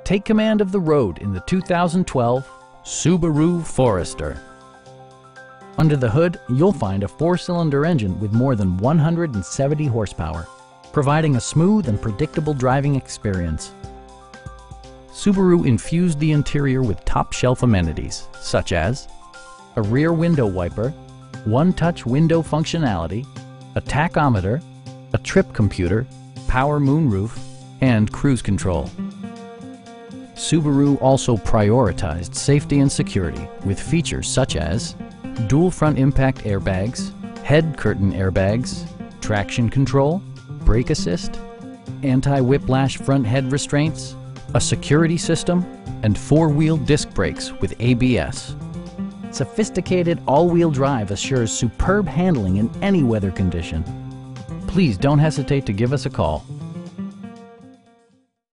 Take command of the road in the 2012 Subaru Forester. Under the hood, you'll find a 4-cylinder engine with more than 170 horsepower, providing a smooth and predictable driving experience. Subaru infused the interior with top-shelf amenities, such as a rear window wiper, one-touch window functionality, a tachometer, a trip computer, power moonroof, and cruise control. Subaru also prioritized safety and security with features such as dual front impact airbags, head curtain airbags, traction control, brake assist, anti-whiplash front head restraints, a security system, and 4-wheel disc brakes with ABS. Sophisticated all-wheel drive assures superb handling in any weather condition. Please don't hesitate to give us a call.